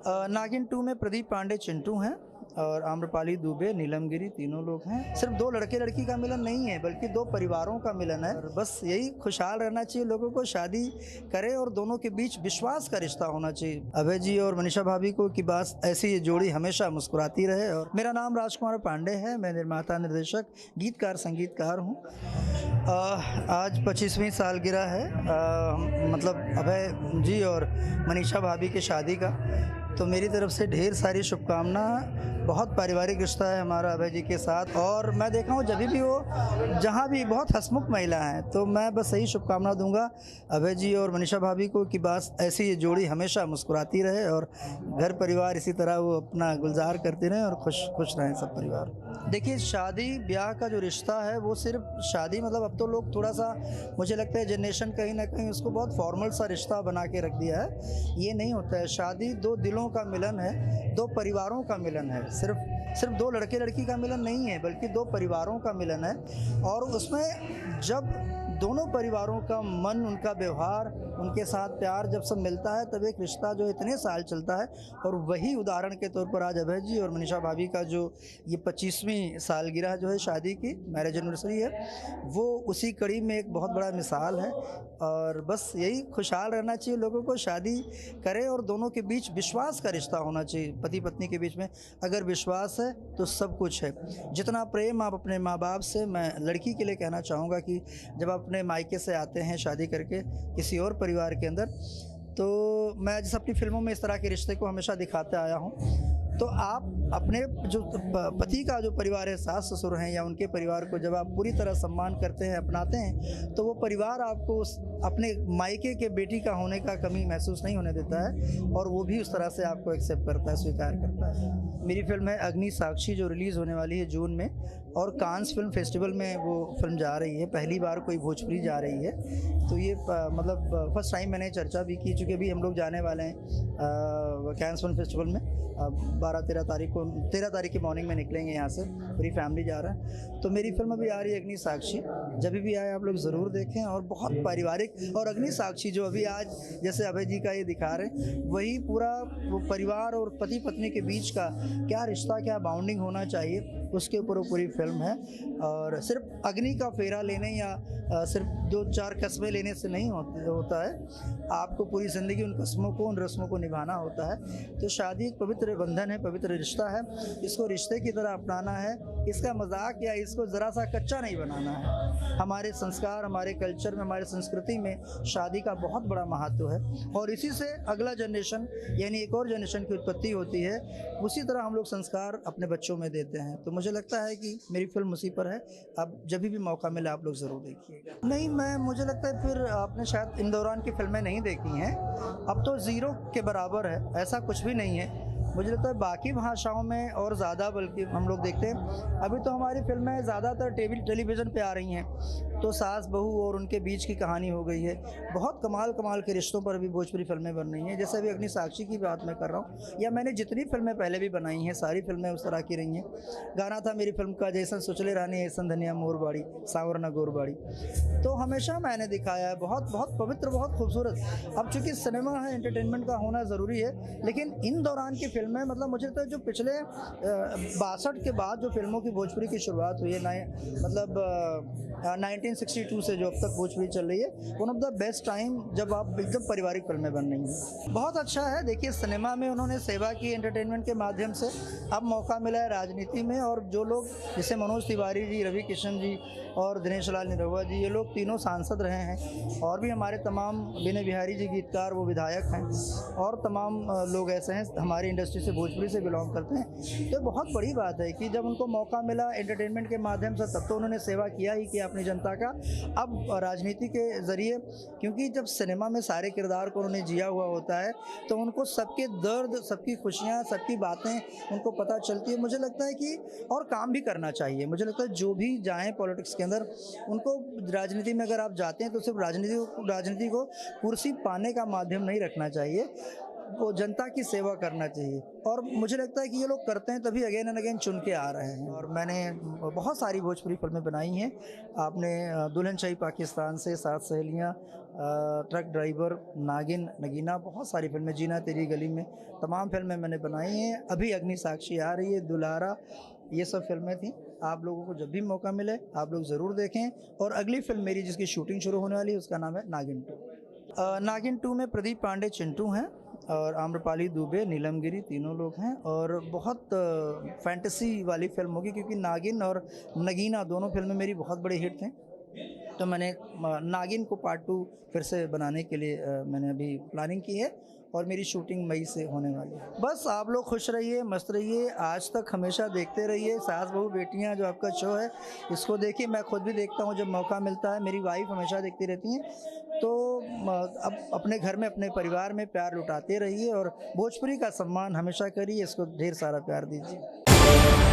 नागिन 2 में प्रदीप पांडे चिंटू हैं और आम्रपाली दुबे, नीलम गिरी तीनों लोग हैं। सिर्फ दो लड़के लड़की का मिलन नहीं है बल्कि दो परिवारों का मिलन है। और बस यही खुशहाल रहना चाहिए लोगों को, शादी करें और दोनों के बीच विश्वास का रिश्ता होना चाहिए। अभय जी और मनीषा भाभी को की बात ऐसी ये जोड़ी हमेशा मुस्कुराती रहे। और मेरा नाम राजकुमार पांडे है, मैं निर्माता, निर्देशक, गीतकार, संगीतकार हूँ। आज 25वीं सालगिरह है मतलब अभय जी और मनीषा भाभी की शादी का। तो मेरी तरफ से ढेर सारी शुभकामना। बहुत पारिवारिक रिश्ता है हमारा अभय जी के साथ। और मैं देखा हूँ जब भी वो जहाँ भी बहुत हंसमुख महिला हैं, तो मैं बस यही शुभकामना दूंगा अभय जी और मनीषा भाभी को कि बस ऐसी ये जोड़ी हमेशा मुस्कुराती रहे और घर परिवार इसी तरह वो अपना गुलजार करते रहें और खुश खुश रहें सब परिवार। देखिए, शादी ब्याह का जो रिश्ता है वो सिर्फ शादी मतलब अब तो लोग थोड़ा सा, मुझे लगता है जनरेशन कहीं ना कहीं उसको बहुत फॉर्मल सा रिश्ता बना के रख दिया है। ये नहीं होता है। शादी दो दिलों का मिलन है, दो परिवारों का मिलन है। सिर्फ दो लड़के लड़की का मिलन नहीं है बल्कि दो परिवारों का मिलन है। और उसमें जब दोनों परिवारों का मन, उनका व्यवहार, उनके साथ प्यार जब सब मिलता है तब एक रिश्ता जो इतने साल चलता है। और वही उदाहरण के तौर पर आज अभय जी और मनीषा भाभी का जो ये 25वीं सालगिरह जो है शादी की, मैरिज एनिवर्सरी है, वो उसी कड़ी में एक बहुत बड़ा मिसाल है। और बस यही खुशहाल रहना चाहिए लोगों को, शादी करें और दोनों के बीच विश्वास का रिश्ता होना चाहिए। पति पत्नी के बीच में अगर विश्वास है तो सब कुछ है। जितना प्रेम आप अपने माँ बाप से, मैं लड़की के लिए कहना चाहूँगा कि जब आप अपने मायके से आते हैं शादी करके किसी और परिवार के अंदर, तो मैं जैसे अपनी फिल्मों में इस तरह के रिश्ते को हमेशा दिखाते आया हूँ। तो आप अपने जो पति का जो परिवार है, सास ससुर हैं या उनके परिवार को जब आप पूरी तरह सम्मान करते हैं, अपनाते हैं, तो वो परिवार आपको अपने मायके के बेटी का होने का कमी महसूस नहीं होने देता है और वो भी उस तरह से आपको एक्सेप्ट करता है, स्वीकार करता है। मेरी फिल्म है अग्नि साक्षी जो रिलीज़ होने वाली है जून में, और कांस फिल्म फेस्टिवल में वो फिल्म जा रही है। पहली बार कोई भोजपुरी जा रही है, तो ये मतलब फर्स्ट टाइम मैंने चर्चा भी की, चूँकि अभी हम लोग जाने वाले हैं कांस फिल्म फेस्टिवल में 13 तारीख की मॉर्निंग में निकलेंगे यहाँ से, पूरी फैमिली जा रहा है। तो मेरी फिल्म अभी आ रही है अग्नि साक्षी, जब भी आए आप लोग ज़रूर देखें। और बहुत पारिवारिक, और अग्नि साक्षी जो अभी आज जैसे अभय जी का ये दिखा रहे, वही पूरा वो परिवार और पति पत्नी के बीच का क्या रिश्ता, क्या बाउंडिंग होना चाहिए, उसके ऊपर वो पूरी फिल्म है। और सिर्फ अग्नि का फेरा लेने या सिर्फ 2-4 कस्में लेने से नहीं होता है, आपको पूरी ज़िंदगी उन कस्मों को, उन रस्मों को निभाना होता है। तो शादी एक पवित्र बंधन है, पवित्र रिश्ता है, इसको रिश्ते की तरह अपनाना है। इसका मजाक या इसको ज़रा सा कच्चा नहीं बनाना है। हमारे संस्कार, हमारे कल्चर में, हमारी संस्कृति में शादी का बहुत बड़ा महत्व है और इसी से अगला जनरेशन यानी एक और जनरेशन की उत्पत्ति होती है। उसी तरह हम लोग संस्कार अपने बच्चों में देते हैं। तो मुझे लगता है कि मेरी फिल्म उसी पर है। अब जब भी मौका मिले आप लोग ज़रूर देखिएगा। नहीं, मुझे लगता है फिर आपने शायद इन दौरान की फिल्में नहीं देखी हैं। अब तो ज़ीरो के बराबर है, ऐसा कुछ भी नहीं है। मुझे लगता है बाकी भाषाओं में और ज़्यादा बल्कि हम लोग देखते हैं। अभी तो हमारी फिल्में ज़्यादातर टेलीविज़न पे आ रही हैं, तो सास बहू और उनके बीच की कहानी हो गई है। बहुत कमाल के रिश्तों पर अभी भोजपुरी फिल्में बन रही हैं। जैसे अभी अग्नि साक्षी की बात मैं कर रहा हूँ, या मैंने जितनी फिल्में पहले भी बनाई हैं सारी फिल्में उस तरह की रही हैं। गाना था मेरी फिल्म का, जैसन सोचले रानी ऐसन धनिया मोरबाड़ी, सावर न गोरबाड़ी। तो हमेशा मैंने दिखाया है, बहुत बहुत पवित्र, बहुत खूबसूरत। अब चूँकि सिनेमा है, एंटरटेनमेंट का होना ज़रूरी है, लेकिन इन दौरान की फिल्में मतलब मुझे लगता है जो पिछले 62 के बाद जो फिल्मों की भोजपुरी की शुरुआत हुई है, मतलब 1962 से जो अब तक भोजपुरी चल रही है, one of the best time जब आप एकदम पारिवारिक फिल्में बन रही हैं। बहुत अच्छा है। देखिए, सिनेमा में उन्होंने सेवा की एंटरटेनमेंट के माध्यम से, अब मौका मिला है राजनीति में। और जो लोग जैसे मनोज तिवारी जी, रवि किशन जी और दिनेश लाल निरहुआ जी, ये लोग तीनों सांसद रहे हैं। और भी हमारे तमाम, विनय बिहारी जी गीतकार, वो विधायक हैं। और तमाम लोग ऐसे हैं हमारी इंडस्ट्री से, भोजपुरी से बिलोंग करते हैं। तो बहुत बड़ी बात है कि जब उनको मौका मिला एंटरटेनमेंट के माध्यम से, तब तो उन्होंने सेवा किया ही किया अपनी जनता का। अब राजनीति के ज़रिए, क्योंकि जब सिनेमा में सारे किरदार को उन्होंने जिया हुआ होता है, तो उनको सबके दर्द, सबकी खुशियाँ, सबकी बातें उनको पता चलती है। मुझे लगता है कि और काम भी करना चाहिए। मुझे लगता है जो भी जाएँ पॉलिटिक्स के अंदर, उनको राजनीति में अगर आप जाते हैं तो सिर्फ राजनीति को कुर्सी पाने का माध्यम नहीं रखना चाहिए। वो जनता की सेवा करना चाहिए और मुझे लगता है कि ये लोग करते हैं तभी अगेन एंड अगेन चुन के आ रहे हैं। और मैंने बहुत सारी भोजपुरी फिल्में बनाई हैं। आपने दुल्हन चाहिए पाकिस्तान से, सात सहेलियाँ, ट्रक ड्राइवर, नागिन, नगीना, बहुत सारी फिल्में, जीना तेरी गली में, तमाम फिल्में मैंने बनाई हैं। अभी अग्नि साक्षी आ रही है, दुल्हारा, ये सब फिल्में थी। आप लोगों को जब भी मौका मिले आप लोग ज़रूर देखें। और अगली फिल्म मेरी जिसकी शूटिंग शुरू होने वाली है उसका नाम है नागिन 2। नागिन 2 में प्रदीप पांडे चिंटू हैं और आम्रपाली दुबे, नीलम गिरी, तीनों लोग हैं। और बहुत फैंटेसी वाली फिल्म होगी क्योंकि नागिन और नगीना दोनों फिल्में मेरी बहुत बड़े हिट थे। तो मैंने नागिन को पार्ट 2 फिर से बनाने के लिए मैंने अभी प्लानिंग की है और मेरी शूटिंग मई से होने वाली है। बस आप लोग खुश रहिए, मस्त रहिए, आज तक हमेशा देखते रहिए। सास बहू बेटियां जो आपका शो है इसको देखिए, मैं खुद भी देखता हूँ जब मौका मिलता है, मेरी वाइफ हमेशा देखती रहती हैं। तो अब अपने घर में अपने परिवार में प्यार लुटाते रहिए और भोजपुरी का सम्मान हमेशा करिए, इसको ढेर सारा प्यार दीजिए।